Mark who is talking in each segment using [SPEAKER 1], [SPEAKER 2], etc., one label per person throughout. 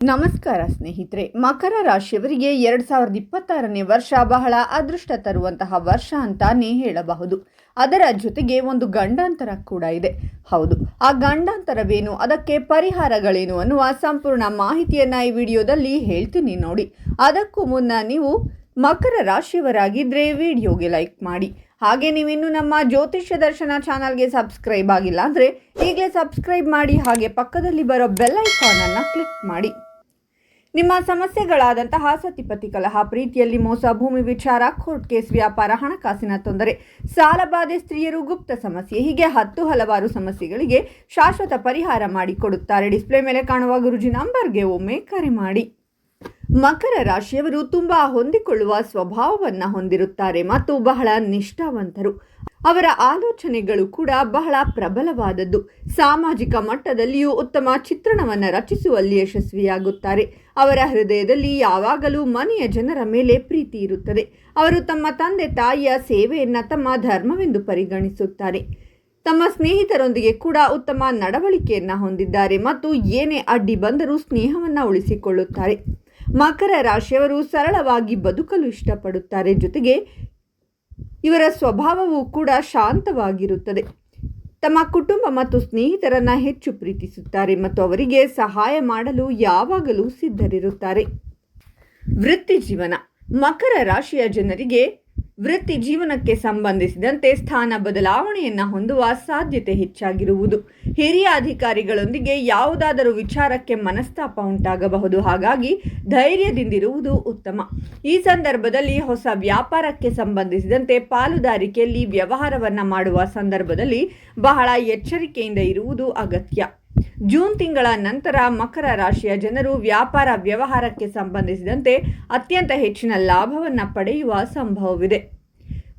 [SPEAKER 1] ನಮಸ್ಕಾರ ಸ್ನೇಹಿತರೆ. ಮಕರ ರಾಶಿಯವರಿಗೆ 2026ನೇ ವರ್ಷ ಬಹಳ ಅದೃಷ್ಟ ತರುವಂತಹ ವರ್ಷ ಅಂತಾನೇ ಹೇಳಬಹುದು. ಅದರ ಜೊತೆಗೆ ಒಂದು ಗಂಡಾಂತರ ಕೂಡ ಇದೆ. ಹೌದು, ಆ ಗಂಡಾಂತರವೇನು, ಅದಕ್ಕೆ ಪರಿಹಾರಗಳೇನು ಅನ್ನುವ ಸಂಪೂರ್ಣ ಮಾಹಿತಿಯನ್ನ ಈ ವಿಡಿಯೋದಲ್ಲಿ ಹೇಳ್ತೀನಿ ನೋಡಿ. ಅದಕ್ಕೂ ಮುನ್ನ ನೀವು ಮಕರ ರಾಶಿಯವರಾಗಿದ್ದರೆ ವಿಡಿಯೋಗೆ ಲೈಕ್ ಮಾಡಿ. ಹಾಗೆ ನೀವಿನ್ನು ನಮ್ಮ ಜ್ಯೋತಿಷ್ಯ ದರ್ಶನ ಚಾನಲ್ಗೆ ಸಬ್ಸ್ಕ್ರೈಬ್ ಆಗಿಲ್ಲ ಅಂದರೆ ಈಗಲೇ ಸಬ್ಸ್ಕ್ರೈಬ್ ಮಾಡಿ. ಹಾಗೆ ಪಕ್ಕದಲ್ಲಿ ಬರೋ ಬೆಲ್ ಐಕಾನ್ ಅನ್ನು ಕ್ಲಿಕ್ ಮಾಡಿ. ನಿಮ್ಮ ಸಮಸ್ಯೆಗಳಾದಂತಹ ಸತಿಪತಿ ಕಲಹ, ಪ್ರೀತಿಯಲ್ಲಿ ಮೋಸ, ಭೂಮಿ ವಿಚಾರ, ಕೋರ್ಟ್ ಕೇಸ್, ವ್ಯಾಪಾರ, ಹಣಕಾಸಿನ ತೊಂದರೆ, ಸಾಲಬಾಧೆ, ಸ್ತ್ರೀಯರು, ಗುಪ್ತ ಸಮಸ್ಯೆ, ಹೀಗೆ ಹಲವಾರು ಸಮಸ್ಯೆಗಳಿಗೆ ಶಾಶ್ವತ ಪರಿಹಾರ ಮಾಡಿಕೊಡುತ್ತಾರೆ. ಡಿಸ್ಪ್ಲೇ ಮೇಲೆ ಕಾಣುವ ಗುರುಜಿ ನಂಬರ್ಗೆ ಒಮ್ಮೆ ಕರೆ ಮಾಡಿ. ಮಕರ ರಾಶಿಯವರು ತುಂಬಾ ಹೊಂದಿಕೊಳ್ಳುವ ಸ್ವಭಾವವನ್ನು ಹೊಂದಿರುತ್ತಾರೆ ಮತ್ತು ಬಹಳ ನಿಷ್ಠಾವಂತರು. ಅವರ ಆಲೋಚನೆಗಳು ಕೂಡ ಬಹಳ ಪ್ರಬಲವಾದದ್ದು. ಸಾಮಾಜಿಕ ಮಟ್ಟದಲ್ಲಿಯೂ ಉತ್ತಮ ಚಿತ್ರಣವನ್ನು ರಚಿಸುವಲ್ಲಿ ಯಶಸ್ವಿಯಾಗುತ್ತಾರೆ. ಅವರ ಹೃದಯದಲ್ಲಿ ಯಾವಾಗಲೂ ಮನೆಯ ಜನರ ಮೇಲೆ ಪ್ರೀತಿ ಇರುತ್ತದೆ. ಅವರು ತಮ್ಮ ತಂದೆ ತಾಯಿಯ ಸೇವೆಯನ್ನು ತಮ್ಮ ಧರ್ಮವೆಂದು ಪರಿಗಣಿಸುತ್ತಾರೆ. ತಮ್ಮ ಸ್ನೇಹಿತರೊಂದಿಗೆ ಕೂಡ ಉತ್ತಮ ನಡವಳಿಕೆಯನ್ನು ಹೊಂದಿದ್ದಾರೆ ಮತ್ತು ಏನೇ ಅಡ್ಡಿ ಬಂದರೂ ಸ್ನೇಹವನ್ನು ಉಳಿಸಿಕೊಳ್ಳುತ್ತಾರೆ. ಮಕರ ರಾಶಿಯವರು ಸರಳವಾಗಿ ಬದುಕಲು ಇಷ್ಟಪಡುತ್ತಾರೆ. ಜೊತೆಗೆ ಇವರ ಸ್ವಭಾವವು ಕೂಡ ಶಾಂತವಾಗಿರುತ್ತದೆ. ತಮ್ಮ ಕುಟುಂಬ ಮತ್ತು ಸ್ನೇಹಿತರನ್ನ ಹೆಚ್ಚು ಪ್ರೀತಿಸುತ್ತಾರೆ ಮತ್ತು ಅವರಿಗೆ ಸಹಾಯ ಮಾಡಲು ಯಾವಾಗಲೂ ಸಿದ್ಧರಿರುತ್ತಾರೆ. ವೃತ್ತಿ ಜೀವನ. ಮಕರ ರಾಶಿಯ ಜನರಿಗೆ ವೃತ್ತಿ ಜೀವನಕ್ಕೆ ಸಂಬಂಧಿಸಿದಂತೆ ಸ್ಥಾನ ಬದಲಾವಣೆಯನ್ನು ಹೊಂದುವ ಸಾಧ್ಯತೆ ಹೆಚ್ಚಾಗಿರುವುದು. ಹಿರಿಯ ಅಧಿಕಾರಿಗಳೊಂದಿಗೆ ಯಾವುದಾದರೂ ವಿಚಾರಕ್ಕೆ ಮನಸ್ತಾಪ ಉಂಟಾಗಬಹುದು. ಹಾಗಾಗಿ ಧೈರ್ಯದಿಂದಿರುವುದು ಉತ್ತಮ. ಈ ಸಂದರ್ಭದಲ್ಲಿ ಹೊಸ ವ್ಯಾಪಾರಕ್ಕೆ ಸಂಬಂಧಿಸಿದಂತೆ ಪಾಲುದಾರಿಕೆಯಲ್ಲಿ ವ್ಯವಹಾರವನ್ನು ಮಾಡುವ ಸಂದರ್ಭದಲ್ಲಿ ಬಹಳ ಎಚ್ಚರಿಕೆಯಿಂದ ಇರುವುದು ಅಗತ್ಯ. ಜೂನ್ ತಿಂಗಳ ನಂತರ ಮಕರ ರಾಶಿಯ ಜನರು ವ್ಯಾಪಾರ ವ್ಯವಹಾರಕ್ಕೆ ಸಂಬಂಧಿಸಿದಂತೆ ಅತ್ಯಂತ ಹೆಚ್ಚಿನ ಲಾಭವನ್ನು ಪಡೆಯುವ ಸಂಭವವಿದೆ.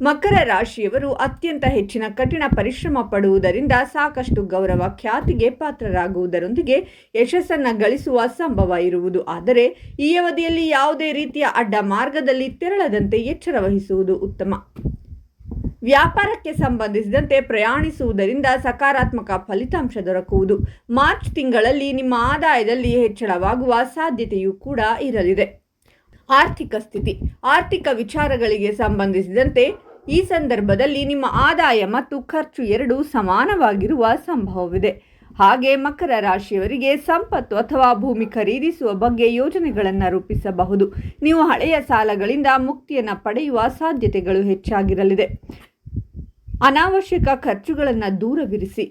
[SPEAKER 1] ಮಕರ ರಾಶಿಯವರು ಅತ್ಯಂತ ಹೆಚ್ಚಿನ ಕಠಿಣ ಪರಿಶ್ರಮ ಪಡುವುದರಿಂದ ಸಾಕಷ್ಟು ಗೌರವ, ಖ್ಯಾತಿಗೆ ಪಾತ್ರರಾಗುವುದರೊಂದಿಗೆ ಯಶಸ್ಸನ್ನು ಗಳಿಸುವ ಸಂಭವ ಇರುವುದು. ಆದರೆ ಈ ಅವಧಿಯಲ್ಲಿ ಯಾವುದೇ ರೀತಿಯ ಅಡ್ಡ ಮಾರ್ಗದಲ್ಲಿ ತೆರಳದಂತೆ ಎಚ್ಚರ ವಹಿಸುವುದು ಉತ್ತಮ. ವ್ಯಾಪಾರಕ್ಕೆ ಸಂಬಂಧಿಸಿದಂತೆ ಪ್ರಯಾಣಿಸುವುದರಿಂದ ಸಕಾರಾತ್ಮಕ ಫಲಿತಾಂಶ ದೊರಕುವುದು. ಮಾರ್ಚ್ ತಿಂಗಳಲ್ಲಿ ನಿಮ್ಮ ಆದಾಯದಲ್ಲಿ ಹೆಚ್ಚಳವಾಗುವ ಸಾಧ್ಯತೆಯೂ ಕೂಡ ಇರಲಿದೆ. ಆರ್ಥಿಕ ಸ್ಥಿತಿ. ಆರ್ಥಿಕ ವಿಚಾರಗಳಿಗೆ ಸಂಬಂಧಿಸಿದಂತೆ ಈ ಸಂದರ್ಭದಲ್ಲಿ ನಿಮ್ಮ ಆದಾಯ ಮತ್ತು ಖರ್ಚು ಎರಡೂ ಸಮಾನವಾಗಿರುವ ಸಂಭವವಿದೆ. ಹಾಗೆ ಮಕರ ರಾಶಿಯವರಿಗೆ ಸಂಪತ್ತು ಅಥವಾ ಭೂಮಿ ಖರೀದಿಸುವ ಬಗ್ಗೆ ಯೋಜನೆಗಳನ್ನು ರೂಪಿಸಬಹುದು. ನೀವು ಹಳೆಯ ಸಾಲಗಳಿಂದ ಮುಕ್ತಿಯನ್ನು ಪಡೆಯುವ ಸಾಧ್ಯತೆಗಳು ಹೆಚ್ಚಾಗಿರಲಿದೆ. ಅನಾವಶ್ಯಕ ಖರ್ಚುಗಳನ್ನು ದೂರವಿರಿಸಿ.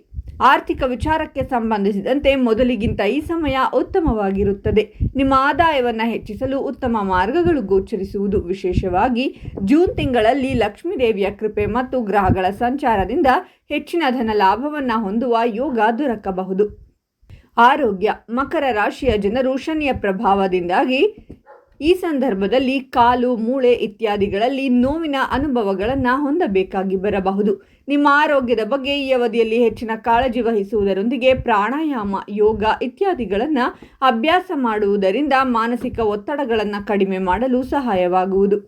[SPEAKER 1] ಆರ್ಥಿಕ ವಿಚಾರಕ್ಕೆ ಸಂಬಂಧಿಸಿದಂತೆ ಮೊದಲಿಗಿಂತ ಈ ಸಮಯ ಉತ್ತಮವಾಗಿರುತ್ತದೆ. ನಿಮ್ಮ ಆದಾಯವನ್ನು ಹೆಚ್ಚಿಸಲು ಉತ್ತಮ ಮಾರ್ಗಗಳು ಗೋಚರಿಸುವುದು. ವಿಶೇಷವಾಗಿ ಜೂನ್ ತಿಂಗಳಲ್ಲಿ ಲಕ್ಷ್ಮೀದೇವಿಯ ಕೃಪೆ ಮತ್ತು ಗ್ರಹಗಳ ಸಂಚಾರದಿಂದ ಹೆಚ್ಚಿನ ಧನ ಲಾಭವನ್ನು ಹೊಂದುವ ಯೋಗ ದೊರಕಬಹುದು. ಆರೋಗ್ಯ. ಮಕರ ರಾಶಿಯ ಜನರು ಶನಿಯ ಪ್ರಭಾವದಿಂದಾಗಿ ಈ ಸಂದರ್ಭದಲ್ಲಿ ಕಾಲು, ಮೂಳೆ ಇತ್ಯಾದಿಗಳಲ್ಲಿ ನೋವಿನ ಅನುಭವಗಳನ್ನು ಹೊಂದಬೇಕಾಗಿ ಬರಬಹುದು. ನಿಮ್ಮ ಆರೋಗ್ಯದ ಬಗ್ಗೆ ಈ ಅವಧಿಯಲ್ಲಿ ಹೆಚ್ಚಿನ ಕಾಳಜಿ ವಹಿಸುವುದರೊಂದಿಗೆ ಪ್ರಾಣಾಯಾಮ, ಯೋಗ ಇತ್ಯಾದಿಗಳನ್ನು ಅಭ್ಯಾಸ ಮಾಡುವುದರಿಂದ ಮಾನಸಿಕ ಒತ್ತಡಗಳನ್ನು ಕಡಿಮೆ ಮಾಡಲು ಸಹಾಯವಾಗುವುದು.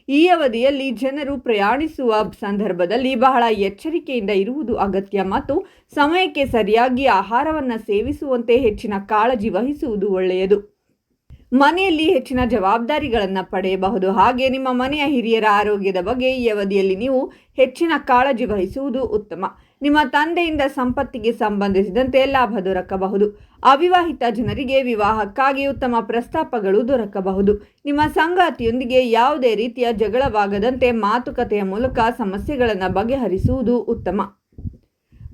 [SPEAKER 1] ಈ ಅವಧಿಯಲ್ಲಿ ಜನರು ಪ್ರಯಾಣಿಸುವ ಸಂದರ್ಭದಲ್ಲಿ ಬಹಳ ಎಚ್ಚರಿಕೆಯಿಂದ ಇರುವುದು ಅಗತ್ಯ ಮತ್ತು ಸಮಯಕ್ಕೆ ಸರಿಯಾಗಿ ಆಹಾರವನ್ನು ಸೇವಿಸುವಂತೆ ಹೆಚ್ಚಿನ ಕಾಳಜಿ ವಹಿಸುವುದು ಒಳ್ಳೆಯದು. ಮನೆಯಲ್ಲಿ ಹೆಚ್ಚಿನ ಜವಾಬ್ದಾರಿಗಳನ್ನು ಪಡೆಯಬಹುದು. ಹಾಗೆ ನಿಮ್ಮ ಮನೆಯ ಹಿರಿಯರ ಆರೋಗ್ಯದ ಬಗ್ಗೆ ಈ ಅವಧಿಯಲ್ಲಿ ನೀವು ಹೆಚ್ಚಿನ ಕಾಳಜಿ ವಹಿಸುವುದು ಉತ್ತಮ. ನಿಮ್ಮ ತಂದೆಯಿಂದ ಸಂಪತ್ತಿಗೆ ಸಂಬಂಧಿಸಿದಂತೆ ಲಾಭ ದೊರಕಬಹುದು. ಅವಿವಾಹಿತ ಜನರಿಗೆ ವಿವಾಹಕ್ಕಾಗಿ ಉತ್ತಮ ಪ್ರಸ್ತಾಪಗಳು ದೊರಕಬಹುದು. ನಿಮ್ಮ ಸಂಗಾತಿಯೊಂದಿಗೆ ಯಾವುದೇ ರೀತಿಯ ಜಗಳವಾಗದಂತೆ ಮಾತುಕತೆಯ ಮೂಲಕ ಸಮಸ್ಯೆಗಳನ್ನು ಬಗೆಹರಿಸುವುದು ಉತ್ತಮ.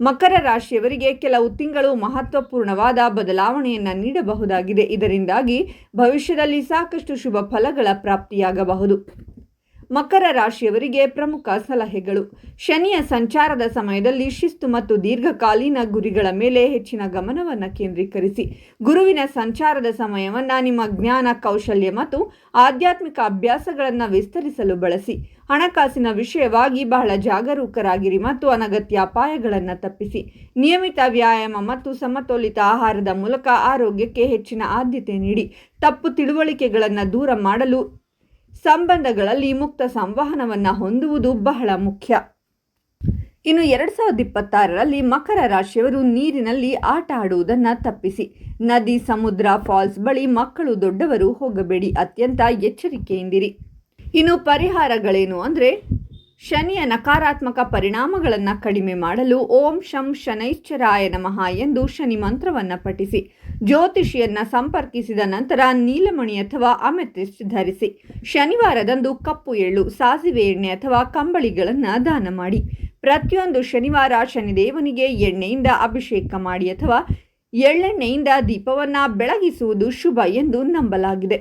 [SPEAKER 1] ಮಕರ ರಾಶಿಯವರಿಗೆ ಕೆಲವು ತಿಂಗಳು ಮಹತ್ವಪೂರ್ಣವಾದ ಬದಲಾವಣೆಯನ್ನು ನೀಡಬಹುದಾಗಿದೆ. ಇದರಿಂದಾಗಿ ಭವಿಷ್ಯದಲ್ಲಿ ಸಾಕಷ್ಟು ಶುಭ ಫಲಗಳ ಪ್ರಾಪ್ತಿಯಾಗಬಹುದು. ಮಕರ ರಾಶಿಯವರಿಗೆ ಪ್ರಮುಖ ಸಲಹೆಗಳು. ಶನಿಯ ಸಂಚಾರದ ಸಮಯದಲ್ಲಿ ಶಿಸ್ತು ಮತ್ತು ದೀರ್ಘಕಾಲೀನ ಗುರಿಗಳ ಮೇಲೆ ಹೆಚ್ಚಿನ ಗಮನವನ್ನು ಕೇಂದ್ರೀಕರಿಸಿ. ಗುರುವಿನ ಸಂಚಾರದ ಸಮಯವನ್ನು ನಿಮ್ಮ ಜ್ಞಾನ, ಕೌಶಲ್ಯ ಮತ್ತು ಆಧ್ಯಾತ್ಮಿಕ ಅಭ್ಯಾಸಗಳನ್ನು ವಿಸ್ತರಿಸಲು ಬಳಸಿ. ಹಣಕಾಸಿನ ವಿಷಯವಾಗಿ ಬಹಳ ಜಾಗರೂಕರಾಗಿರಿ ಮತ್ತು ಅನಗತ್ಯ ಅಪಾಯಗಳನ್ನು ತಪ್ಪಿಸಿ. ನಿಯಮಿತ ವ್ಯಾಯಾಮ ಮತ್ತು ಸಮತೋಲಿತ ಆಹಾರದ ಮೂಲಕ ಆರೋಗ್ಯಕ್ಕೆ ಹೆಚ್ಚಿನ ಆದ್ಯತೆ ನೀಡಿ. ತಪ್ಪು ತಿಳುವಳಿಕೆಗಳನ್ನು ದೂರ ಮಾಡಲು ಸಂಬಂಧಗಳಲ್ಲಿ ಮುಕ್ತ ಸಂವಹನವನ್ನು ಹೊಂದುವುದು ಬಹಳ ಮುಖ್ಯ. ಇನ್ನು 2026ರಲ್ಲಿ ಮಕರ ರಾಶಿಯವರು ನೀರಿನಲ್ಲಿ ಆಟ ಆಡುವುದನ್ನು ತಪ್ಪಿಸಿ. ನದಿ, ಸಮುದ್ರ, ಫಾಲ್ಸ್ ಬಳಿ ಮಕ್ಕಳು ದೊಡ್ಡವರು ಹೋಗಬೇಡಿ. ಅತ್ಯಂತ ಎಚ್ಚರಿಕೆಯಿಂದಿರಿ. ಇನ್ನು ಪರಿಹಾರಗಳೇನು ಅಂದರೆ, ಶನಿಯ ನಕಾರಾತ್ಮಕ ಪರಿಣಾಮಗಳನ್ನು ಕಡಿಮೆ ಮಾಡಲು ಓಂ ಶಂ ಶನೈಶ್ಚರಾಯ ನಮಃ ಎಂದು ಶನಿ ಮಂತ್ರವನ್ನು ಪಠಿಸಿ. ಜ್ಯೋತಿಷಿಯನ್ನು ಸಂಪರ್ಕಿಸಿದ ನಂತರ ನೀಲಮಣಿ ಅಥವಾ ಅಮೆಥಿಸ್ಟ್ ಧರಿಸಿ. ಶನಿವಾರದಂದು ಕಪ್ಪು ಎಳ್ಳು, ಸಾಸಿವೆ ಎಣ್ಣೆ ಅಥವಾ ಕಂಬಳಿಗಳನ್ನು ದಾನ ಮಾಡಿ. ಪ್ರತಿಯೊಂದು ಶನಿವಾರ ಶನಿದೇವನಿಗೆ ಎಣ್ಣೆಯಿಂದ ಅಭಿಷೇಕ ಮಾಡಿ ಅಥವಾ ಎಳ್ಳೆಣ್ಣೆಯಿಂದ ದೀಪವನ್ನು ಬೆಳಗಿಸುವುದು ಶುಭ ಎಂದು ನಂಬಲಾಗಿದೆ.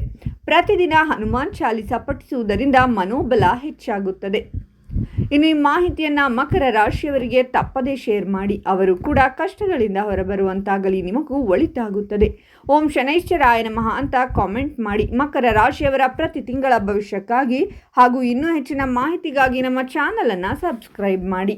[SPEAKER 1] ಪ್ರತಿದಿನ ಹನುಮಾನ್ ಚಾಲಿಸ ಪಠಿಸುವುದರಿಂದ ಮನೋಬಲ ಹೆಚ್ಚಾಗುತ್ತದೆ. ಇನ್ನು ಈ ಮಾಹಿತಿಯನ್ನು ಮಕರ ರಾಶಿಯವರಿಗೆ ತಪ್ಪದೇ ಶೇರ್ ಮಾಡಿ. ಅವರು ಕೂಡ ಕಷ್ಟಗಳಿಂದ ಹೊರಬರುವಂತಾಗಲಿ, ನಿಮಗೂ ಒಳಿತಾಗುತ್ತದೆ. ಓಂ ಶನೈಶ್ಚರಾಯ ನಮಃ ಅಂತ ಕಾಮೆಂಟ್ ಮಾಡಿ. ಮಕರ ರಾಶಿಯವರ ಪ್ರತಿ ತಿಂಗಳ ಭವಿಷ್ಯಕ್ಕಾಗಿ ಹಾಗೂ ಇನ್ನೂ ಹೆಚ್ಚಿನ ಮಾಹಿತಿಗಾಗಿ ನಮ್ಮ ಚಾನಲನ್ನು ಸಬ್ಸ್ಕ್ರೈಬ್ ಮಾಡಿ.